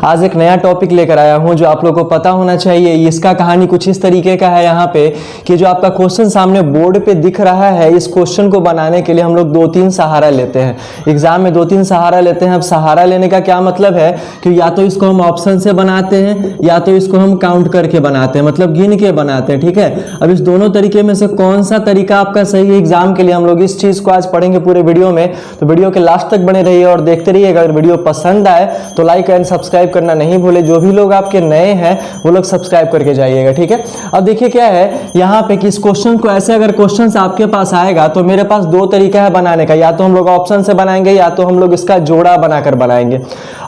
आज एक नया टॉपिक लेकर आया हूं जो आप लोगों को पता होना चाहिए। इसका कहानी कुछ इस तरीके का है यहाँ पे कि जो आपका क्वेश्चन सामने बोर्ड पे दिख रहा है, इस क्वेश्चन को बनाने के लिए हम लोग 2-3 सहारा लेते हैं। एग्जाम में 2-3 सहारा लेते हैं। अब सहारा लेने का क्या मतलब है कि या तो इसको हम ऑप्शन से बनाते हैं या तो इसको हम काउंट करके बनाते हैं, मतलब गिन के बनाते हैं। ठीक है, अब इस दोनों तरीके में से कौन सा तरीका आपका सही है एग्जाम के लिए, हम लोग इस चीज को आज पढ़ेंगे पूरे वीडियो में। तो वीडियो के लास्ट तक बने रहिए और देखते रहिएगा। अगर वीडियो पसंद आए तो लाइक एंड सब्सक्राइब करना नहीं भूले। जो भी लोग आपके नए हैं वो लोग सब्सक्राइब करके जाइएगा। ठीक है, अब देखिए क्या है यहाँ पे कि इस क्वेश्चन को ऐसे अगर क्वेश्चन आपके पास आएगा तो मेरे पास 2 तरीका है बनाने का, या तो हम लोग ऑप्शन से बनाएंगे या तो हम लोग इसका जोड़ा बनाकर बनाएंगे।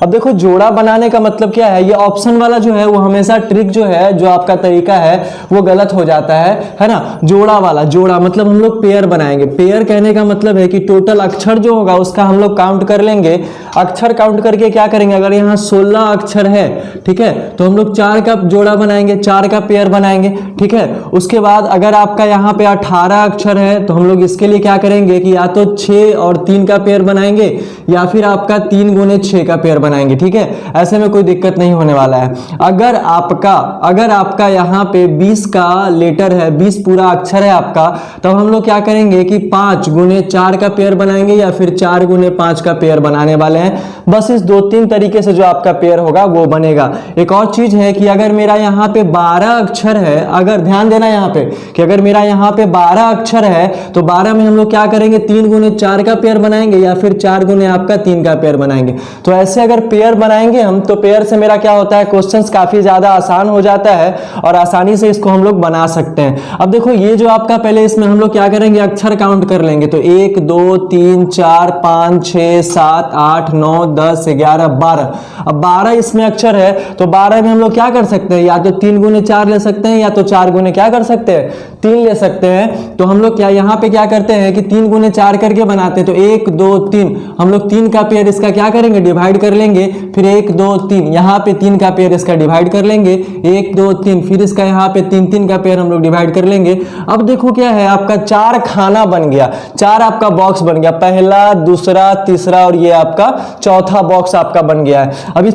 अब देखो जोड़ा बनाने का मतलब क्या है, ये ऑप्शन वाला जो है वो हमेशा ट्रिक जो है, जो आपका तरीका है वो गलत हो जाता है ना। जोड़ा वाला, जोड़ा मतलब हम लोग पेयर बनाएंगे। पेयर कहने का मतलब है कि टोटल अक्षर जो होगा उसका हम लोग काउंट कर लेंगे। अक्षर काउंट करके क्या करेंगे, अगर यहाँ 16 अक्षर है, ठीक है, तो हम लोग 4 का जोड़ा बनाएंगे, 4 का पेयर बनाएंगे। ठीक है, उसके बाद अगर आपका यहाँ पे 18 अक्षर है तो हम लोग इसके लिए क्या करेंगे कि या तो 6 और 3 का पेयर बनाएंगे या फिर आपका 3 गुने 6 का पेयर बनाएंगे। ठीक है, ऐसे में कोई दिक्कत नहीं होने वाला है। अगर आपका यहाँ पे 20 का लेटर है, 20 पूरा अक्षर है आपका, तब हम लोग क्या करेंगे कि 5 गुने 4 का पेयर बनाएंगे या फिर 4 गुने 5 का पेयर बनाने वाले हैं। बस इस 2-3 तरीके से जो आपका पेयर होगा वो बनेगा। एक और चीज है कि अगर मेरा यहाँ पे 12 अक्षर है, अगर ध्यान देना यहाँ पे कि अगर मेरा यहाँ पे 12 अक्षर है तो 12 में हम लोग क्या करेंगे, 3 गुने 4 का पेयर बनाएंगे या फिर 4 गुने आपका 3 का पेयर बनाएंगे। तो ऐसे अगर पेयर बनाएंगे हम तो पेयर से मेरा क्या होता है, क्वेश्चंस काफी ज्यादा आसान हो जाता है और आसानी से इसको हम लोग बना सकते हैं। अब देखो ये जो आपका पहले इसमें हम लोग क्या करेंगे, अक्षर काउंट कर लेंगे। तो 1 2 3 4 5 6 7 8 9 10 11 12। अब 12 इसमें अक्षर है तो 12 में हम लोग क्या कर सकते हैं, या तो 3 गुने 4 ले सकते हैं या तो 4 गुने क्या कर सकते हैं, 3 ले सकते हैं। तो हम लोग क्या यहाँ पे क्या करते हैं कि 3 गुने 4 करके बनाते हैं। तो 1 2 3 हम लोग 3 का पेयर इसका क्या करेंगे, डिवाइड कर लेंगे। फिर 1 2 3 यहाँ पे 3 का पेयर इसका डिवाइड कर लेंगे। 1 2 3 फिर इसका यहाँ पे 3 का पेयर हम लोग डिवाइड कर लेंगे। अब देखो क्या है, आपका 4 खाना बन गया, 4 आपका बॉक्स बन गया, पहला दूसरा तीसरा और ये आपका चौथा बॉक्स आपका बन गया है। अभी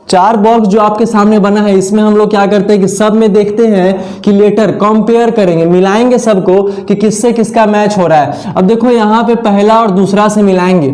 4 बॉक्स जो आपके सामने बना है इसमें हम लोग क्या करते हैं कि सब में देखते हैं कि लेटर कंपेयर करेंगे, मिलाएंगे सबको कि किससे किसका मैच हो रहा है। अब देखो यहाँ पे पहला और दूसरा से मिलाएंगे।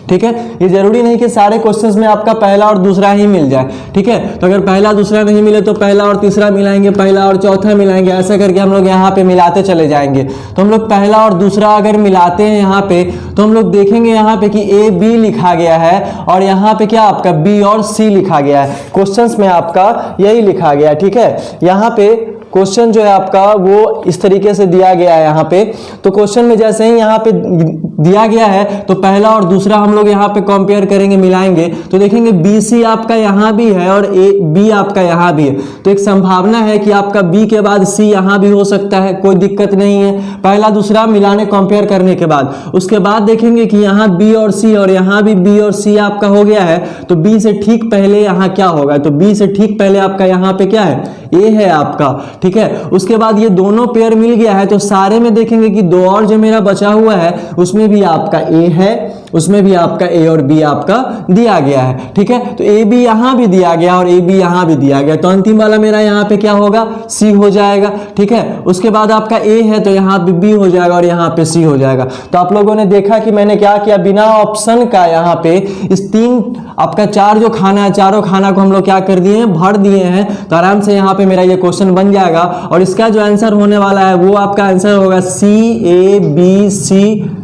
ठीक है, ये जरूरी नहीं कि सारे क्वेश्चंस में आपका पहला और दूसरा ही मिल जाए। ठीक है, तो अगर पहला दूसरा नहीं मिले तो पहला और तीसरा मिलाएंगे, पहला और चौथा मिलाएंगे, ऐसा करके हम लोग यहाँ पे मिलाते चले जाएंगे। तो हम लोग पहला और दूसरा अगर मिलाते हैं यहाँ पे तो हम लोग देखेंगे यहाँ पे कि A B लिखा गया है और यहाँ पे क्या आपका B और C लिखा गया है। क्वेश्चंस में आपका यही लिखा गया है। ठीक है, यहाँ पे क्वेश्चन जो है आपका वो इस तरीके से दिया गया है यहाँ पे। तो क्वेश्चन में जैसे ही यहाँ पे दिया गया है तो पहला और दूसरा हम लोग यहाँ पे कंपेयर करेंगे, मिलाएंगे। तो देखेंगे BC आपका यहाँ भी है और B आपका यहाँ भी है। तो एक संभावना है कि आपका B के बाद C यहाँ भी हो सकता है, कोई दिक्कत नहीं है। पहला दूसरा मिलाने कंपेयर करने के बाद उसके बाद देखेंगे कि यहाँ B और C और यहाँ भी B और C आपका हो गया है। तो B से ठीक पहले यहाँ क्या होगा, तो B से ठीक पहले आपका यहाँ पे क्या है, A है आपका। ठीक है, उसके बाद ये दोनों पेयर मिल गया है तो सारे में देखेंगे कि 2 और जो मेरा बचा हुआ है उसमें भी आपका A है, उसमें भी आपका A और B आपका दिया गया है। ठीक है, तो A B यहाँ भी दिया गया और A B यहाँ भी दिया गया। तो अंतिम वाला मेरा यहाँ पे क्या होगा, C हो जाएगा। ठीक है, उसके बाद आपका A है तो यहाँ पे B हो जाएगा और यहाँ पे C हो जाएगा। तो आप लोगों ने देखा कि मैंने क्या किया, बिना ऑप्शन का यहाँ पे इस 3 आपका 4 जो खाना है, चारों खाना को हम लोग क्या कर दिए हैं, भर दिए हैं। तो आराम से यहाँ पे मेरा ये क्वेश्चन बन जाएगा और इसका जो आंसर होने वाला है वो आपका आंसर होगा C A B C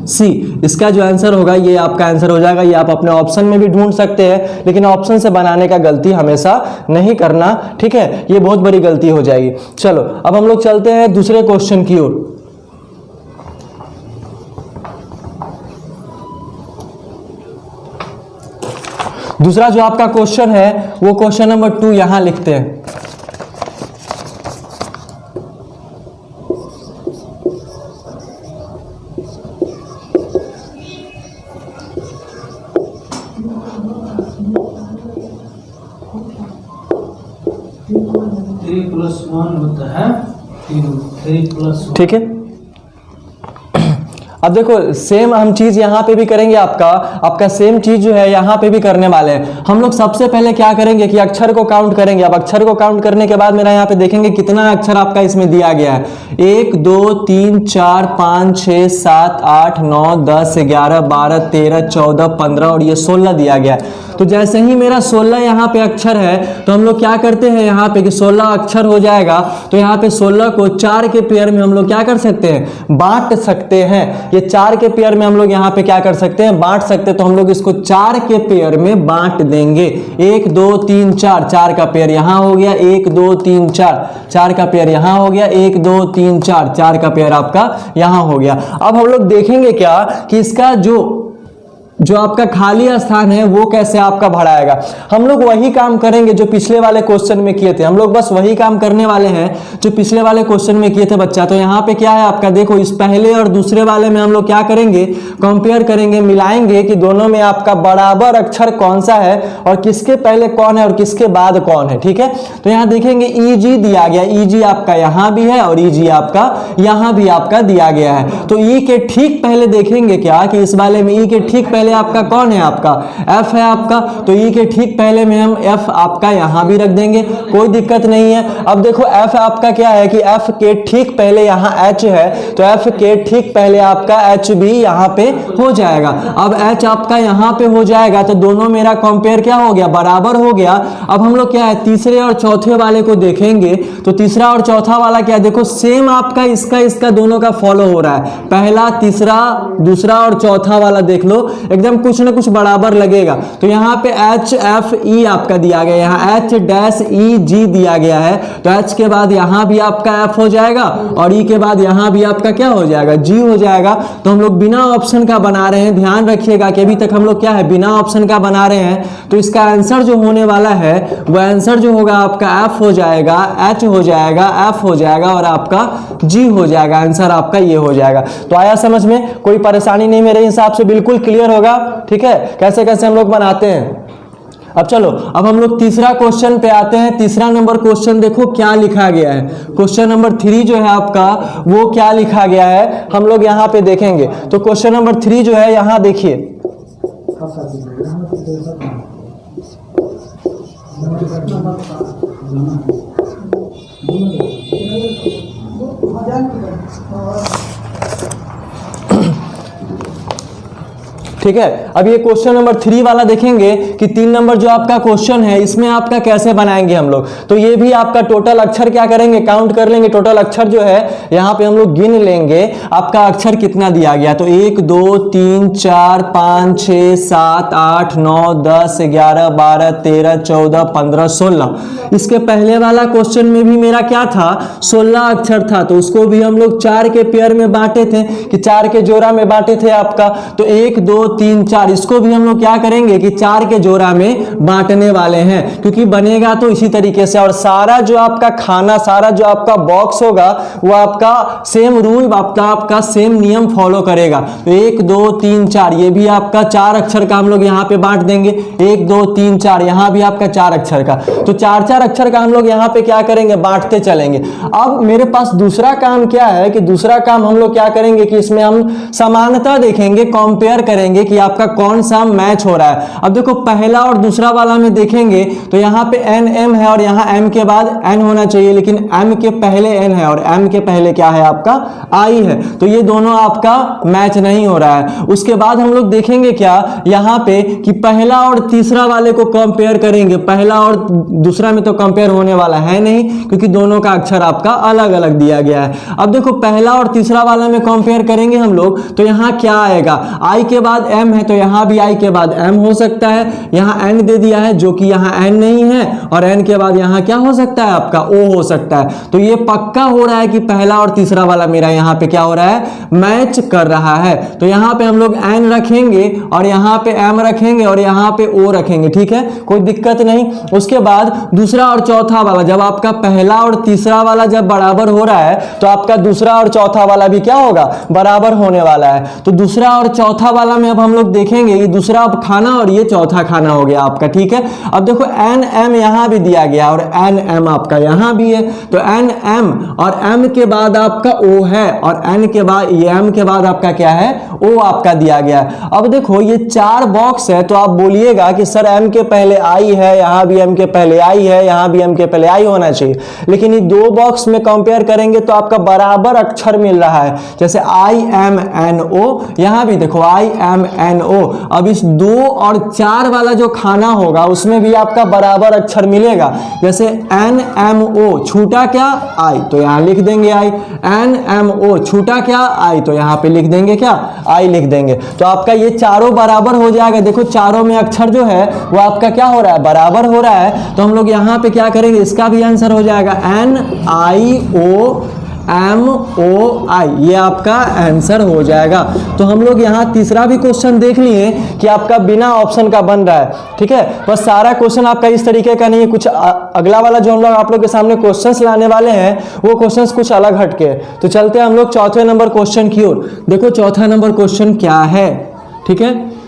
C। इसका जो आंसर होगा ये आपका आंसर हो जाएगा। ये आप अपने ऑप्शन में भी ढूंढ सकते हैं, लेकिन ऑप्शन से बनाने का गलती हमेशा नहीं करना। ठीक है, ये बहुत बड़ी गलती हो जाएगी। चलो अब हम लोग चलते हैं दूसरे क्वेश्चन की ओर। दूसरा जो आपका क्वेश्चन है वो क्वेश्चन नंबर 2 यहां लिखते हैं। +1 होता है 3 3 + 1। ठीक है, अब देखो सेम हम चीज यहाँ पे भी करेंगे, आपका सेम चीज जो है यहाँ पे भी करने वाले हैं। हम लोग सबसे पहले क्या करेंगे कि अक्षर को काउंट करेंगे। अब अक्षर को काउंट करने के बाद मेरा यहाँ पे देखेंगे कितना अक्षर आपका इसमें दिया गया है। 1 2 3 4 5 6 7 8 9 10 11 12 13 14 15 और ये 16 दिया गया है। तो जैसे ही मेरा 16 यहाँ पे अक्षर है तो हम लोग क्या करते हैं यहाँ पे कि 16 अक्षर हो जाएगा तो यहाँ पे 16 को 4 के पेयर में हम लोग क्या कर सकते हैं, बांट सकते हैं। ये 4 के पेयर में हम लोग यहाँ पे क्या कर सकते हैं, बांट सकते हैं। तो हम लोग इसको 4 के पेयर में बांट देंगे। 1 2 3 4, 4 का पेयर यहाँ हो गया। 1 2 3 4, 4 का पेयर यहाँ हो गया। 1 2 3 4, 4 का पेयर आपका यहाँ हो गया। अब हम लोग देखेंगे क्या कि इसका जो आपका खाली स्थान है वो कैसे आपका भराएगा। हम लोग वही काम करेंगे जो पिछले वाले क्वेश्चन में किए थे। हम लोग बस वही काम करने वाले हैं जो पिछले वाले क्वेश्चन में किए थे बच्चा। तो यहाँ पे क्या है आपका, देखो इस पहले और दूसरे वाले में हम लोग क्या करेंगे, कंपेयर करेंगे, मिलाएंगे कि दोनों में आपका बराबर अक्षर कौन सा है और किसके पहले कौन है और किसके बाद कौन है। ठीक है, तो यहाँ देखेंगे ईजी दिया गया, ईजी आपका यहाँ भी है और ईजी आपका यहाँ भी आपका दिया गया है। तो ई के ठीक पहले देखेंगे क्या कि इस वाले में ई के ठीक पहले आपका कौन है, आपका एफ है आपका। तो ई के ठीक पहले में हम एफ आपका यहां भी रख देंगे, कोई दिक्कत नहीं है। अब देखो एफ आपका क्या है कि एफ के ठीक पहले यहां एच है तो एफ के ठीक पहले आपका एच भी यहां पे हो जाएगा। अब एच आपका यहां पे हो जाएगा तो दोनों मेरा कंपेयर क्या हो गया, बराबर हो गया। अब हम लोग क्या है तीसरे और चौथे वाले को देखेंगे तो तीसरा और चौथा वाला क्या है, देखो सेम आपका इसका दोनों का फॉलो हो रहा है। पहला, तीसरा, दूसरा और चौथा वाला देख लो एकदम कुछ ना कुछ बराबर लगेगा। तो यहाँ पे एच एफ ई आपका दिया गया, यहाँ एच डैश ई जी दिया गया है। तो एच के बाद यहाँ भी आपका एफ हो जाएगा और ई के बाद यहाँ भी आपका क्या हो जाएगा, जी हो जाएगा। तो हम लोग बिना ऑप्शन का बना रहे हैं, ध्यान रखिएगा कि अभी तक हम लोग क्या है बिना ऑप्शन का बना रहे हैं। तो इसका आंसर जो होने वाला है वह आंसर जो होगा आपका एफ हो जाएगा, एच हो जाएगा, एफ हो जाएगा और आपका जी हो जाएगा। आंसर आपका ये हो जाएगा। तो आया समझ में, कोई परेशानी नहीं, मेरे हिसाब से बिल्कुल क्लियर होगा। ठीक है, कैसे कैसे हम लोग बनाते हैं। अब चलो, अब हम लोग तीसरा क्वेश्चन पे आते हैं। तीसरा नंबर क्वेश्चन देखो क्या लिखा गया है। क्वेश्चन नंबर 3 जो है आपका वो क्या लिखा गया है हम लोग यहाँ पे देखेंगे। तो क्वेश्चन नंबर 3 जो है यहाँ देखिए, ठीक है। अब ये क्वेश्चन नंबर 3 वाला देखेंगे कि 3 नंबर जो आपका क्वेश्चन है इसमें आपका कैसे बनाएंगे हम लोग। तो ये भी आपका टोटल अक्षर क्या करेंगे, काउंट कर लेंगे। टोटल अक्षर जो है यहाँ पे हम लोग गिन लेंगे आपका अक्षर कितना दिया गया। तो 1 2 3 4 5 6 7 8 9 10 11 12 13 14 15 16। इसके पहले वाला क्वेश्चन में भी मेरा क्या था, 16 अक्षर था। तो उसको भी हम लोग 4 के पेयर में बांटे थे कि 4 के जोड़ा में बांटे थे आपका। तो 1 2 3 4 इसको भी हम लोग क्या करेंगे कि 4 के जोड़ा में बांटने वाले हैं, क्योंकि बनेगा तो इसी तरीके से। और सारा जो आपका खाना, सारा जो आपका बॉक्स होगा वो आपका सेम रूल, आपका सेम नियम फॉलो करेगा। तो 1 2 3 4 ये भी आपका 4 अक्षर का हम लोग यहाँ पे बांट देंगे। 1 2 3 4 यहाँ भी आपका 4 अक्षर का। तो 4 अक्षर का हम लोग यहाँ पे क्या करेंगे, बांटते चलेंगे। अब मेरे पास दूसरा काम क्या है कि दूसरा काम हम लोग क्या करेंगे कि इसमें हम समानता देखेंगे, कंपेयर करेंगे कि आपका कौन सा मैच हो रहा है। अब देखो पहला और दूसरा वाला में देखेंगे तो यहाँ पे एन एम है और यहाँ एम के बाद एन होना चाहिए, लेकिन एम के पहले एन है और एम के पहले क्या है आपका आई है। तो ये दोनों आपका मैच नहीं हो रहा है। उसके बाद हम लोग देखेंगे क्या यहाँ पे कि पहला और तीसरा वाले को कंपेयर करेंगे। पहला और दूसरा में तो कंपेयर होने वाला है नहीं, क्योंकि दोनों का अक्षर आपका अलग अलग दिया गया है। अब देखो पहला और तीसरा वाला में कंपेयर करेंगे हम लोग तो यहाँ क्या आएगा, आई के बाद एम है तो यहाँ भी आई के बाद एम हो सकता है। यहाँ एन दे दिया है जो कि यहाँ एन नहीं है, और एन के बाद यहाँ क्या हो सकता है आपका ओ हो सकता है। तो ये पक्का हो रहा है कि पहला और तीसरा वाला मेरा यहाँ पे क्या हो रहा है, मैच कर रहा है। तो यहाँ पे हम लोग एन रखेंगे और यहाँ पे एम रखेंगे और यहाँ पे ओ रखेंगे। ठीक है, कोई दिक्कत नहीं। उसके बाद दूसरा और चौथा वाला, जब आपका पहला और तीसरा वाला जब बराबर हो रहा है तो आपका दूसरा और चौथा वाला भी क्या होगा, बराबर होने वाला है। तो दूसरा और चौथा वाला में अब अब हम लोग देखेंगे ये दूसरा खाना और ये चौथा खाना हो गया आपका, ठीक है। अब देखो एन एम यहाँ भी दिया गया और एन एम आपका यहाँ भी है, तो एन एम और एम के बाद आपका ओ है और एन के बाद एम के बाद आपका क्या है, ओ आपका दिया गया है। अब देखो ये 4 बॉक्स है, तो आप बोलिएगा कि सर एम के पहले आई है, यहाँ भी एम के पहले आई है, यहाँ भी एम के पहले आई होना चाहिए, लेकिन ये 2 बॉक्स में कंपेयर करेंगे तो आपका बराबर अक्षर मिल रहा है। जैसे आई एम एन ओ, यहाँ भी देखो आई एम एन ओ। अब इस 2 और 4 वाला जो खाना होगा उसमें भी आपका बराबर अक्षर मिलेगा। जैसे एन एम ओ छूटा क्या, आई, तो यहाँ लिख देंगे आई। एन एम ओ छूटा क्या, आई, तो यहाँ पे लिख देंगे क्या, आई लिख देंगे। तो आपका ये चारों बराबर हो जाएगा। देखो चारों में अक्षर जो है वो आपका क्या हो रहा है, बराबर हो रहा है। तो हम लोग यहाँ पे क्या करेंगे, इसका भी आंसर हो जाएगा एन आई ओ एम ओ आई, ये आपका आंसर हो जाएगा। तो हम लोग यहाँ तीसरा भी क्वेश्चन देख लिए कि आपका बिना ऑप्शन का बन रहा है, ठीक है। बस सारा क्वेश्चन आपका इस तरीके का नहीं है, कुछ अगला वाला जो हम लोग आप लोग के सामने क्वेश्चंस लाने वाले हैं वो क्वेश्चंस कुछ अलग हटके है। तो चलते हैं हम लोग चौथे नंबर क्वेश्चन की ओर। देखो चौथा नंबर क्वेश्चन क्या है, ठीक है।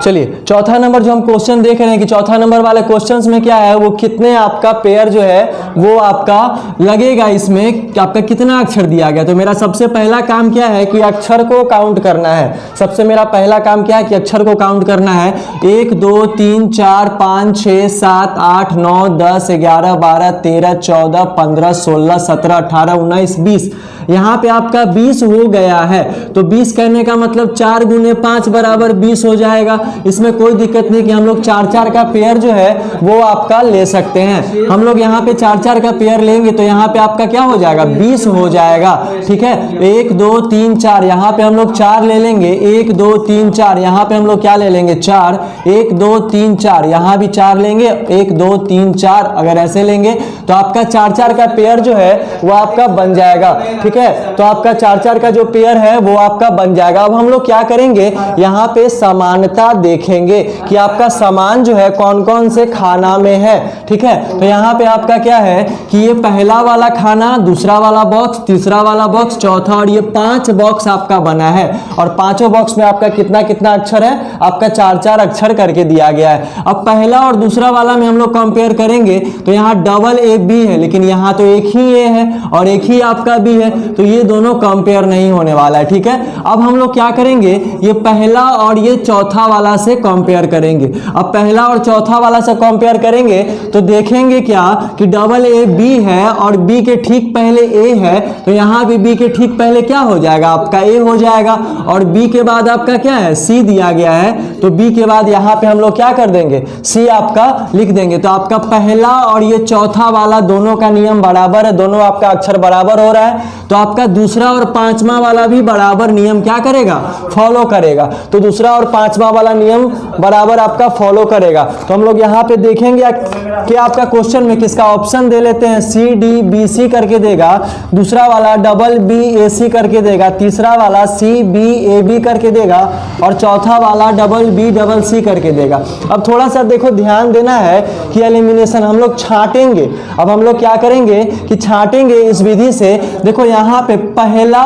चलिए चौथा नंबर जो हम क्वेश्चन देख रहे हैं कि चौथा नंबर वाले क्वेश्चंस में क्या है, वो कितने आपका पेयर जो है वो आपका लगेगा, इसमें आपका कितना अक्षर दिया गया। तो मेरा सबसे पहला काम क्या है कि अक्षर को काउंट करना है। सबसे मेरा पहला काम क्या है कि अक्षर को काउंट करना है। 1 2 3 4 5 6 7 8 9 10 11 12 13 14 15 16 17 18 19 20, यहाँ पे आपका 20 हो गया है। तो 20 कहने का मतलब 4 गुने 5 बराबर 20 हो जाएगा। इसमें कोई दिक्कत नहीं कि हम लोग 4-4 का पेयर जो है वो आपका ले सकते हैं। हम लोग यहाँ पे 4-4 का पेयर लेंगे तो यहाँ पे आपका क्या हो जाएगा, 20 हो जाएगा, ठीक है। 1 2 3 4, यहाँ पे हम लोग 4 ले लेंगे। 1 2 3 4, यहाँ पे हम लोग क्या ले लेंगे, 4। 1 2 3 4, यहाँ भी 4 लेंगे। 1 2 3 4, अगर ऐसे लेंगे तो आपका 4-4 का पेयर जो है वो आपका बन जाएगा, ठीक है। तो आपका 4-4 का जो पेयर है वो आपका बन जाएगा। अब हम लोग क्या करेंगे, यहाँ पे समानता देखेंगे कि आपका समान जो है कौन कौन से खाना में है, ठीक है। तो यहाँ पे आपका क्या है कि ये पहला वाला खाना, दूसरा वाला बॉक्स, तीसरा वाला बॉक्स, चौथा, और ये 5 बॉक्स आपका बना है। और पांचों बॉक्स में आपका कितना कितना अक्षर है, आपका 4-4 अक्षर करके दिया गया है। अब पहला और दूसरा वाला में हम लोग कंपेयर करेंगे तो यहाँ डबल ए बी है, लेकिन यहाँ तो एक ही ए है और एक ही आपका बी है, तो ये दोनों कंपेयर नहीं होने वाला है, ठीक है। अब हम लोग क्या करेंगे, ये पहला और ये चौथा वाला से कंपेयर करेंगे। अब पहला और चौथा वाला से कंपेयर करेंगे तो देखेंगे क्या कि डबल ए बी है और बी के ठीक पहले ए है, तो यहाँ भी बी के ठीक पहले क्या हो जाएगा, आपका ए हो जाएगा। और बी के बाद आपका क्या है, सी दिया गया है, तो बी के बाद यहाँ पे हम लोग क्या कर देंगे, सी आपका लिख देंगे। तो आपका पहला और ये चौथा वाला दोनों का नियम बराबर है, दोनों आपका अक्षर बराबर हो रहा है। तो आपका दूसरा और पांचवा वाला भी बराबर नियम क्या करेगा, फॉलो करेगा। तो दूसरा और पांचवा वाला नियम बराबर आपका फॉलो करेगा। तो हम लोग यहाँ पे देखेंगे कि आपका क्वेश्चन में किसका ऑप्शन दे लेते हैं, सी डी बी सी करके देगा, दूसरा वाला डबल बी ए सी करके देगा, तीसरा वाला सी बी ए बी करके देगा, और चौथा वाला डबल बी डबल सी करके देगा। अब थोड़ा सा देखो ध्यान देना है कि एलिमिनेशन हम लोग छांटेंगे। अब हम लोग क्या करेंगे कि छांटेंगे इस विधि से। देखो यहाँ पे पहला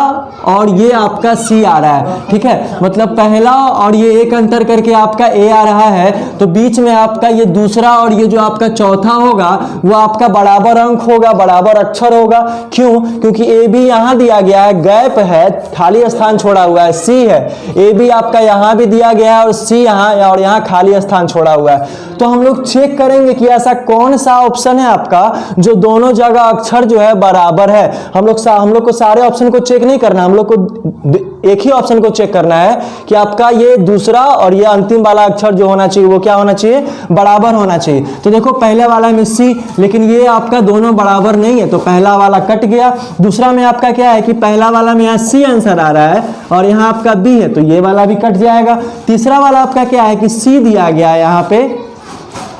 और ये आपका सी आ रहा है, ठीक है, मतलब पहला और ये एक अंतर करके आपका ए आ रहा है, तो बीच में आपका ये दूसरा और ये जो आपका चौथा होगा वो आपका बराबर अंक होगा, बराबर अक्षर होगा। क्यों, क्योंकि ए बी यहाँ दिया गया है, गैप है, खाली स्थान छोड़ा हुआ है, सी है, ए बी आपका यहाँ भी दिया गया है और सी यहाँ, और यहाँ खाली स्थान छोड़ा हुआ है। तो हम लोग चेक करेंगे कि ऐसा कौन सा ऑप्शन है आपका जो दोनों जगह अक्षर जो है बराबर है। हम लोग को सारे ऑप्शन को चेक नहीं करना, हम लोग को एक ही ऑप्शन को चेक करना है कि आपका ये दूसरा और ये अंतिम वाला अक्षर जो होना चाहिए वो क्या होना चाहिए, बराबर होना चाहिए। तो देखो पहले वाला में सी, लेकिन ये आपका दोनों बराबर नहीं है तो पहला वाला कट गया। दूसरा में आपका क्या है कि पहला वाला में यहाँ सी आंसर आ रहा है और यहाँ आपका बी है तो ये वाला भी कट जाएगा। तीसरा वाला आपका क्या है कि सी दिया गया है यहाँ पे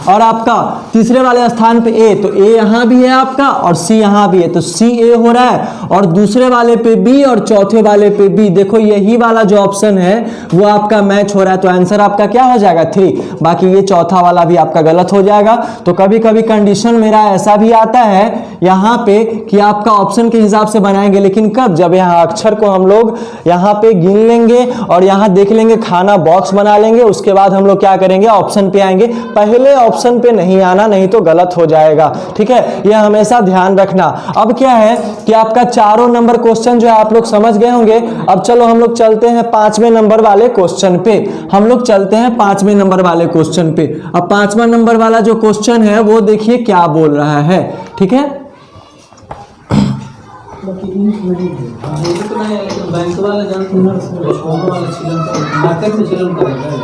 और आपका तीसरे वाले स्थान पे ए, तो ए यहाँ भी है आपका और सी यहाँ भी है तो सी ए हो रहा है और दूसरे वाले पे बी और चौथे वाले पे बी। देखो यही वाला जो ऑप्शन है वो आपका मैच हो रहा है तो आंसर आपका क्या हो जाएगा 3। बाकी ये चौथा वाला भी आपका गलत हो जाएगा। तो कभी कभी कंडीशन मेरा ऐसा भी आता है यहाँ पे कि आपका ऑप्शन के हिसाब से बनाएंगे, लेकिन कब, जब यहाँ अक्षर को हम लोग यहाँ पे गिन लेंगे और यहाँ देख लेंगे, खाना बॉक्स बना लेंगे, उसके बाद हम लोग क्या करेंगे, ऑप्शन पे आएंगे। पहले ऑप्शन पे नहीं आना, नहीं तो गलत हो जाएगा। ठीक है, यह हमेशा ध्यान रखना। अब क्या है कि आपका चारों नंबर क्वेश्चन जो है आप लोग समझ गए होंगे। अब चलो हम लोग चलते हैं 5वें नंबर वाले क्वेश्चन पे। हम लोग चलते हैं 5वें नंबर वाले क्वेश्चन पे। अब 5वां नंबर वाला जो क्वेश्चन है वो देखिए क्या बोल रहा है। ठीक है, बैंक वाला मार्केट में चलन करेगा।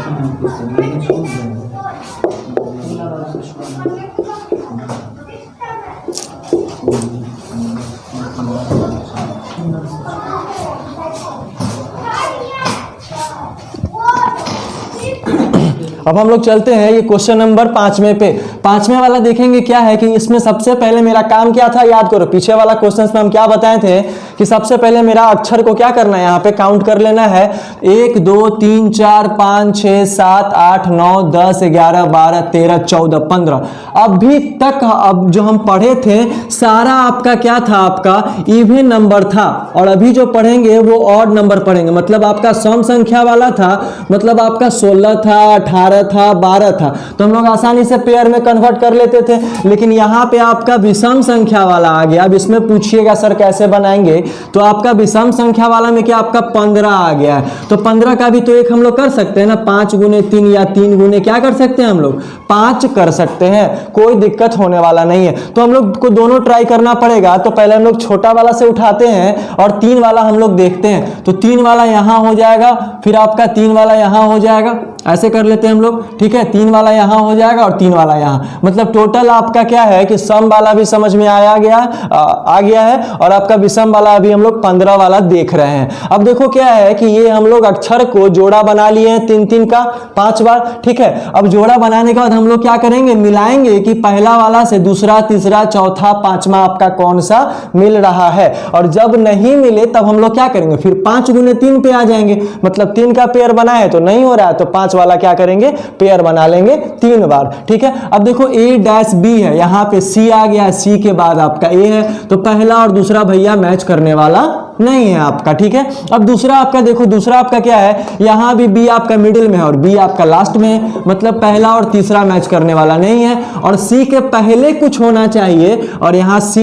अब हम लोग चलते हैं ये क्वेश्चन नंबर 5वें पे। 5वें वाला देखेंगे क्या है कि इसमें सबसे पहले मेरा काम क्या था, याद करो पीछे वाला क्वेश्चन में हम क्या बताए थे कि सबसे पहले मेरा अक्षर को क्या करना है, यहाँ पे काउंट कर लेना है। 1 2 3 4 5 6 7 8 9 10 11 12 13 14 15। अभी तक अब जो हम पढ़े थे सारा आपका क्या था, आपका इवन नंबर था और अभी जो पढ़ेंगे वो ऑड नंबर पढ़ेंगे। मतलब आपका सम संख्या वाला था, मतलब आपका 16 था, 18 था, 12 था, तो हम लोग आसानी से पेयर में कन्वर्ट कर लेते थे। लेकिन यहाँ पे आपका विषम संख्या वाला आ गया। अब इसमें पूछिएगा सर कैसे बनाएंगे, तो आपका विषम संख्या वाला में क्या आपका 15 आ गया है। तो 15 का भी तो एक हम लोग कर सकते हैं ना, 5 गुने 3 या 3 गुने क्या कर सकते हैं हम लोग, 5 कर सकते हैं, कोई दिक्कत होने वाला नहीं है। तो हम लोग को दोनों ट्राई करना पड़ेगा। तो पहले हम लोग छोटा वाला से उठाते हैं और 3 वाला हम लोग देखते हैं। तो 3 वाला यहाँ हो जाएगा, फिर आपका 3 वाला यहाँ हो जाएगा, ऐसे कर लेते हैं हम लोग। ठीक है, 3 वाला यहाँ हो जाएगा और 3 वाला यहाँ, मतलब टोटल आपका क्या है कि सम वाला भी समझ में आ गया है और आपका विषम वाला अभी हम लोग 15 वाला देख रहे हैं। अब देखो क्या है कि ये हम लोग अक्षर को जोड़ा बना लिए हैं 3-3 का 5 बार। ठीक है, अब जोड़ा बनाने के बाद हम लोग क्या करेंगे, मिलाएंगे कि पहला वाला से दूसरा, तीसरा, चौथा, 5वां आपका कौन सा मिल रहा है। और जब नहीं मिले तब हम लोग क्या करेंगे, फिर 5 गुने 3 पे आ जाएंगे। मतलब 3 का पेयर बना है तो नहीं हो रहा है तो 5 वाला क्या करेंगे, पेयर बना लेंगे 3 बार। ठीक है, अब देखो A-B है, यहाँ पे C आ गया, C के बाद आपका A है, तो पहला और दूसरा भैया मैच करने वाला नहीं है आपका। ठीक है, अब दूसरा आपका देखो, दूसरा आपका क्या है, यहाँ भी B आपका मिडिल में है और B आपका लास्ट में है, मतलब पहला और तीसरा मैच करने वाला नहीं है। और C के पहले कुछ होना चाहिए और यहाँ C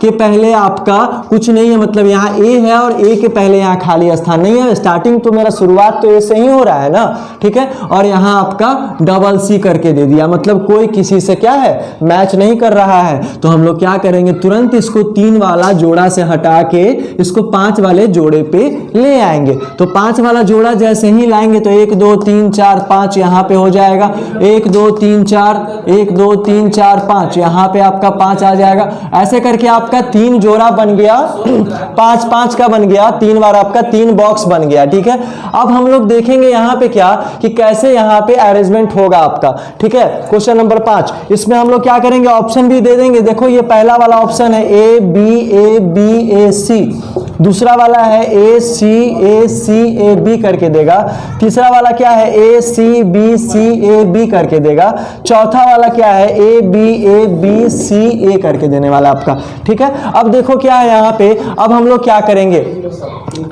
के पहले आपका कुछ नहीं है, मतलब यहाँ A है और A के पहले यहाँ खाली स्थान नहीं है। स्टार्टिंग तो मेरा शुरुआत तो A से ही हो रहा है ना। ठीक है, और यहाँ आपका डबल C करके दे दिया, मतलब कोई किसी से क्या है, मैच नहीं कर रहा है। तो हम लोग क्या करेंगे, तुरंत इसको 3 वाला जोड़ा से हटा के इसको 5 वाले जोड़े पे ले आएंगे। तो 5 वाला जोड़ा जैसे ही लाएंगे तो 1 2 3 4 5 यहाँ पे हो जाएगा, 1 2 3 4 1 2 3 4 5 यहाँ पे आपका 5 आ जाएगा। ऐसे करके आपका 3 जोड़ा बन गया, 5-5 का बन गया, 3 बार आपका 3 बॉक्स बन गया। ठीक है, अब हम लोग देखेंगे यहाँ पे क्या कि कैसे यहाँ पे अरेंजमेंट होगा आपका। ठीक है, क्वेश्चन नंबर 5, इसमें हम लोग क्या करेंगे, ऑप्शन भी दे देंगे। देखो ये पहला वाला ऑप्शन है A-B-A-B-A-C, दूसरा वाला है A-C-A-C-A-B करके देगा, तीसरा वाला क्या है A-C-B-C-A-B करके देगा, चौथा वाला क्या है A-B-A-B-C-A करके देने वाला आपका। ठीक है, अब देखो क्या है यहाँ पे, अब हम लोग क्या करेंगे,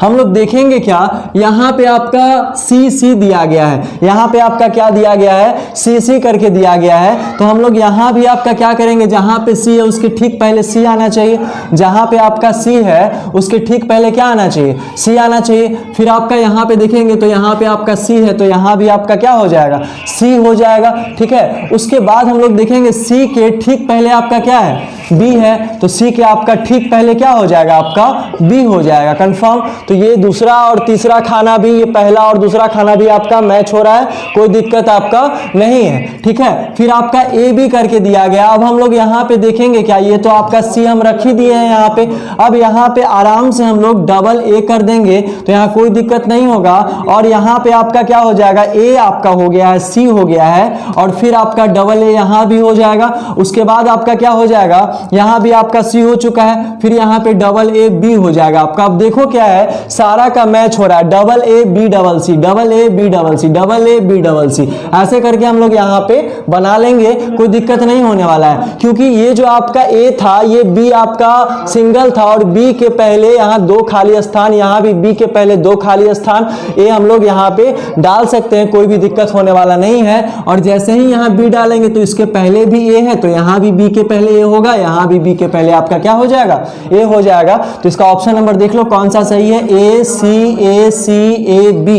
हम लोग देखेंगे क्या, यहाँ पे आपका C दिया गया है, यहाँ पे आपका क्या दिया गया है, C करके दिया गया है। तो हम लोग यहाँ भी आपका क्या करेंगे, जहाँ पे C है उसके ठीक पहले C आना चाहिए, जहाँ पे आपका C है उसके ठीक पहले क्या आना चाहिए, C आना चाहिए। फिर आपका यहाँ पे देखेंगे तो यहाँ पे आपका C है तो यहाँ भी आपका क्या हो जाएगा, C हो जाएगा। ठीक है, उसके बाद हम लोग देखेंगे C के ठीक पहले आपका क्या है, बी है, तो सी के आपका ठीक पहले क्या हो जाएगा, आपका बी हो जाएगा, कंफर्म। तो ये दूसरा और तीसरा खाना भी, ये पहला और दूसरा खाना भी आपका मैच हो रहा है, कोई दिक्कत आपका नहीं है, ठीक है। फिर आपका ए बी करके दिया गया। अब हम लोग यहाँ पे देखेंगे क्या, ये तो आपका सी हम रख ही दिए हैं यहाँ पे। अब यहाँ पे आराम से हम लोग डबल ए कर देंगे, तो यहाँ कोई दिक्कत नहीं होगा। और यहाँ पे आपका क्या हो जाएगा, ए आपका हो गया है, सी हो गया है, और फिर आपका डबल ए यहाँ भी हो जाएगा। उसके बाद आपका क्या हो जाएगा, यहाँ भी आपका सी हो चुका है, फिर यहाँ पे डबल ए बी हो जाएगा आपका। अब देखो क्या है, सारा का मैच हो रहा है, double A B double C, double A B double C, double A B double C, ऐसे करके हम लोग यहाँ पे बना लेंगे, कोई दिक्कत नहीं होने वाला है। क्योंकि ये जो आपका ए था, ये बी आपका सिंगल था, और बी के पहले यहाँ 2 खाली स्थान, यहाँ भी बी के पहले 2 खाली स्थान, ए हम लोग यहाँ पे डाल सकते हैं, कोई भी दिक्कत होने वाला नहीं है। और जैसे ही यहाँ बी डालेंगे तो इसके पहले भी ए है, तो यहाँ भी बी के पहले ए होगा, यहाँ भी बी के पहले आपका क्या हो जाएगा, ए हो जाएगा। तो इसका ऑप्शन नंबर देख लो कौन सा सही है, A C A B,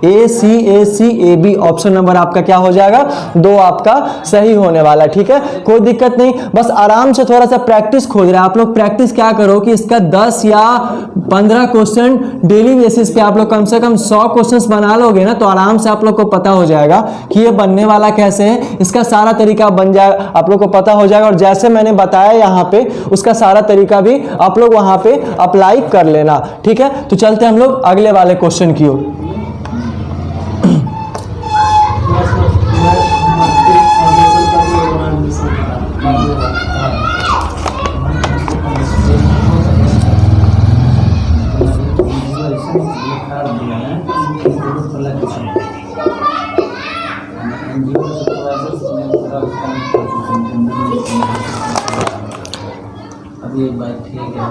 A C A B, option number आपका क्या हो जाएगा, 2 आपका सही होने वाला है, ठीक है। कोई दिक्कत नहीं, बस आराम से थोड़ा सा प्रैक्टिस खोज रहा है। आप लोग प्रैक्टिस क्या करो कि इसका 10 या 15 क्वेश्चन डेली बेसिस पे आप लोग कम से कम 100 क्वेश्चंस बना लोगे ना, तो आराम से आप लोग को पता हो जाएगा कि ये बनने वाला कैसे है। इसका सारा तरीका बन जाएगा, आप लोग को पता हो जाएगा। और जैसे मैंने बताया यहाँ पे, उसका सारा तरीका भी आप लोग वहाँ पे अप्लाई कर लेना, ठीक है। तो चलते हम लोग अगले वाले क्वेश्चन की ओर। अभी एक बात ठीक है,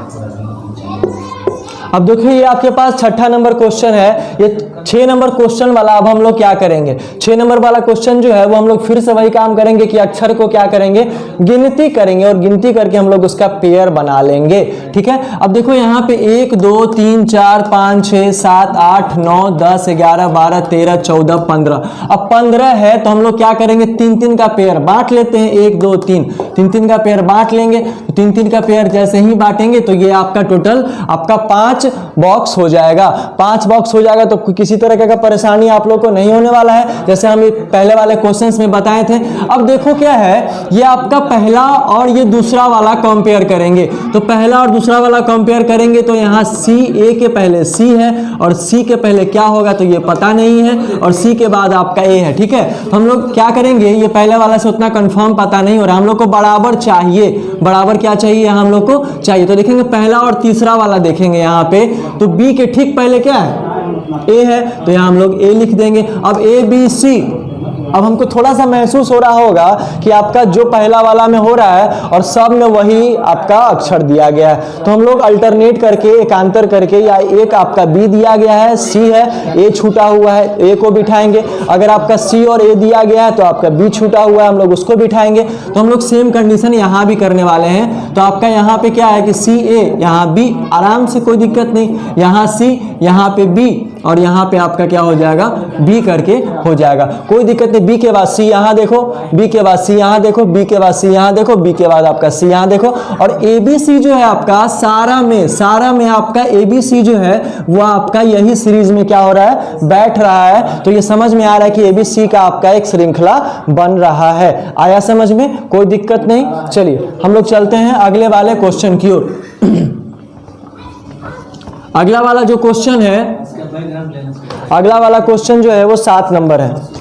अब देखिए ये आपके पास 6ठा नंबर क्वेश्चन है। ये 6 नंबर क्वेश्चन वाला अब हम लोग क्या करेंगे, 6 नंबर वाला क्वेश्चन जो है वो हम लोग फिर से वही काम करेंगे कि अक्षर को क्या करेंगे, गिनती करेंगे, और गिनती करके हम लोग उसका पेयर बना लेंगे, ठीक है। अब देखो यहाँ पे 1 2 3 4 5 6 7 8 9 10 11 12 13 14 15। अब 15 है तो हम लोग क्या करेंगे, 3-3 का पेयर बांट लेते हैं, 1 2 3, 3-3 का पेयर बांट लेंगे। तो 3-3 का पेयर जैसे ही बांटेंगे तो ये आपका टोटल आपका 5 बॉक्स हो जाएगा, 5 बॉक्स हो जाएगा। तो किसी तरह का परेशानी आप लोग को नहीं होने वाला है, जैसे हम पहले वाले क्वेश्चंस में बताए थे। अब देखो क्या है, ये आपका पहला और ये दूसरा वाला कंपेयर करेंगे। तो पहला और दूसरा वाला कंपेयर करेंगे तो यहाँ सी, ए के पहले सी है और सी के पहले क्या होगा तो ये पता नहीं है, और सी के बाद आपका ए है, ठीक है। तो हम लोग क्या करेंगे, ये पहले वाला से उतना कंफर्म पता नहीं हो रहा, हम लोग को बराबर चाहिए, बराबर क्या चाहिए हम लोग को चाहिए। तो देखेंगे पहला और तीसरा वाला देखेंगे यहाँ पे, तो बी के ठीक पहले क्या है, ए है, तो यहाँ हम लोग ए लिख देंगे। अब ए बी सी, अब हमको थोड़ा सा महसूस हो रहा होगा कि आपका जो पहला वाला में हो रहा है और सब में वही आपका अक्षर दिया गया है, तो हम लोग अल्टरनेट करके, एकांतर करके, या एक आपका बी दिया गया है, सी है, ए छूटा हुआ है, ए को बिठाएंगे। अगर आपका सी और ए दिया गया है तो आपका बी छूटा हुआ है, हम लोग उसको बिठाएंगे। तो हम लोग सेम कंडीशन यहाँ भी करने वाले हैं। तो आपका यहाँ पे क्या है कि सी ए, यहाँ बी, आराम से कोई दिक्कत नहीं, यहाँ सी, यहाँ पे बी, और यहाँ पे आपका क्या हो जाएगा, बी करके हो जाएगा, कोई दिक्कत नहीं। बी के बाद सी यहाँ देखो, बी के बाद सी यहाँ देखो, बी के बाद सी यहाँ देखो, बी के बाद आपका सी यहाँ देखो। और ए बी सी जो है आपका सारा में आपका ए बी सी जो है वो आपका यही सीरीज में क्या हो रहा है, बैठ रहा है। तो ये समझ में आ रहा है कि ए बी सी का आपका एक श्रृंखला बन रहा है। आया समझ में, कोई दिक्कत नहीं। चलिए हम लोग चलते हैं अगले वाले क्वेश्चन की ओर। अगला वाला जो क्वेश्चन है, अगला वाला क्वेश्चन जो है वो 7 नंबर है।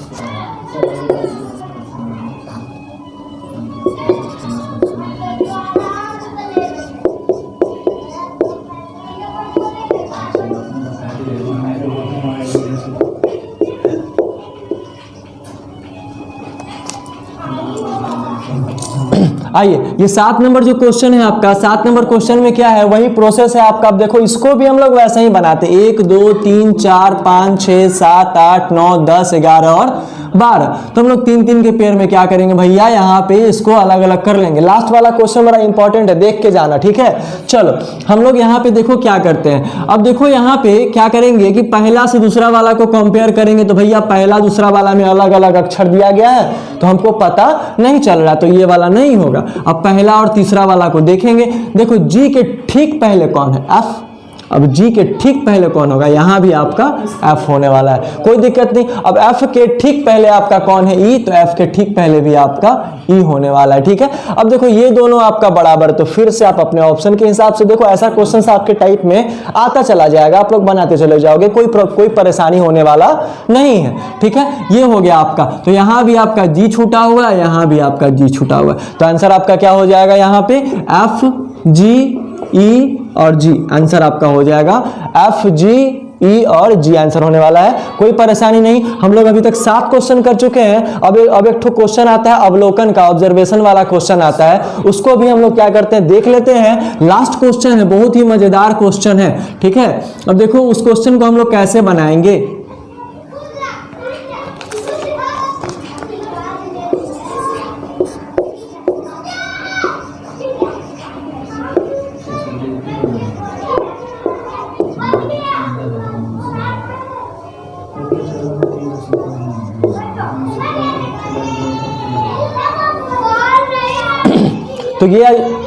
आइए, ये 7 नंबर जो क्वेश्चन है आपका, 7 नंबर क्वेश्चन में क्या है, वही प्रोसेस है आपका। अब देखो इसको भी हम लोग वैसे ही बनाते, 1 2 3 4 5 6 7 8 9 10 11 और 12। तो हम लोग 3-3 के पेयर में क्या करेंगे भैया, यहाँ पे इसको अलग अलग कर लेंगे। लास्ट वाला क्वेश्चन बड़ा इंपॉर्टेंट है, देख के जाना, ठीक है। चलो हम लोग यहाँ पे देखो क्या करते हैं। अब देखो यहाँ पे क्या करेंगे कि पहला से दूसरा वाला को कंपेयर करेंगे। तो भैया पहला दूसरा वाला में अलग अलग अक्षर दिया गया है, तो हमको पता नहीं चल रहा, तो ये वाला नहीं होगा। अब पहला और तीसरा वाला को देखेंगे। देखो जी के ठीक पहले कौन है, एफ। अब जी के ठीक पहले कौन होगा, यहाँ भी आपका एफ होने वाला है, कोई दिक्कत नहीं। अब एफ के ठीक पहले आपका कौन है, ई, तो एफ के ठीक पहले भी आपका ई होने वाला है, ठीक है। अब देखो ये दोनों आपका बराबर, तो फिर से आप अपने ऑप्शन के हिसाब से देखो, ऐसा क्वेश्चन आपके टाइप में आता चला जाएगा, आप लोग बनाते चले जाओगे, कोई परेशानी होने वाला नहीं है, ठीक है। ये हो गया आपका, तो यहाँ भी आपका जी छूटा हुआ है, यहाँ भी आपका जी छूटा हुआ है, तो आंसर आपका क्या हो जाएगा, यहाँ पे एफ जी ई और जी, आंसर आपका हो जाएगा एफ जी ई और जी, आंसर होने वाला है, कोई परेशानी नहीं। हम लोग अभी तक 7 क्वेश्चन कर चुके हैं। अब एक ठो क्वेश्चन आता है अवलोकन का, ऑब्जर्वेशन वाला क्वेश्चन आता है, उसको भी हम लोग क्या करते हैं देख लेते हैं। लास्ट क्वेश्चन है, बहुत ही मजेदार क्वेश्चन है, ठीक है। अब देखो उस क्वेश्चन को हम लोग कैसे बनाएंगे।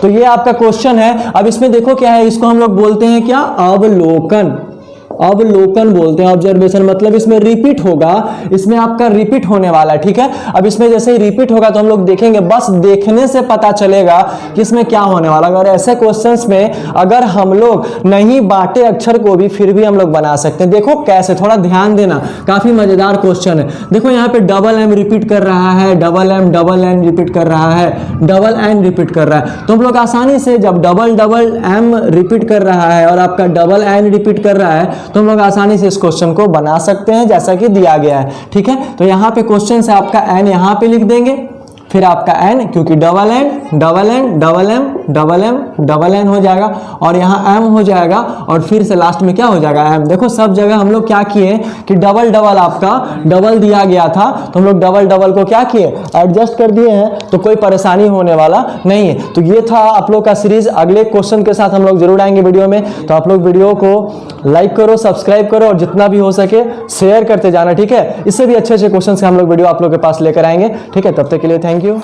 तो ये आपका क्वेश्चन है। अब इसमें देखो क्या है, इसको हम लोग बोलते हैं क्या, अवलोकन। अवलोकन बोलते हैं, ऑब्जर्वेशन मतलब इसमें रिपीट होगा, इसमें आपका रिपीट होने वाला है, ठीक है। अब इसमें जैसे ही रिपीट होगा तो हम लोग देखेंगे, बस देखने से पता चलेगा कि इसमें क्या होने वाला है। और ऐसे क्वेश्चंस में अगर हम लोग नहीं बांटे अक्षर को भी, फिर भी हम लोग बना सकते हैं। देखो कैसे, थोड़ा ध्यान देना, काफी मजेदार क्वेश्चन है। देखो यहाँ पे डबल एम रिपीट कर रहा है, डबल एन रिपीट कर रहा है, डबल एन रिपीट कर रहा है, तो हम लोग आसानी से जब डबल एम रिपीट कर रहा है और आपका डबल एन रिपीट कर रहा है, तो हम लोग आसानी से इस क्वेश्चन को बना सकते हैं जैसा कि दिया गया है, ठीक है। तो यहाँ पे क्वेश्चन से आपका एन यहाँ पे लिख देंगे, फिर आपका एन, क्योंकि double N double N double M double M double N हो जाएगा, और यहाँ एम हो जाएगा, और फिर से लास्ट में क्या हो जाएगा, एम। देखो सब जगह हम लोग क्या किए कि डबल आपका डबल दिया गया था, तो हम लोग डबल को क्या किए, एडजस्ट कर दिए हैं, तो कोई परेशानी होने वाला नहीं है। तो ये था आप लोग का सीरीज। अगले क्वेश्चन के साथ हम लोग जरूर आएंगे वीडियो में, तो आप लोग वीडियो को लाइक करो, सब्सक्राइब करो, और जितना भी हो सके शेयर करते जाना, ठीक है। इससे भी अच्छे क्वेश्चन से हम लोग वीडियो आप लोग के पास लेकर आएंगे, ठीक है। तब तक के लिए थैंक यू।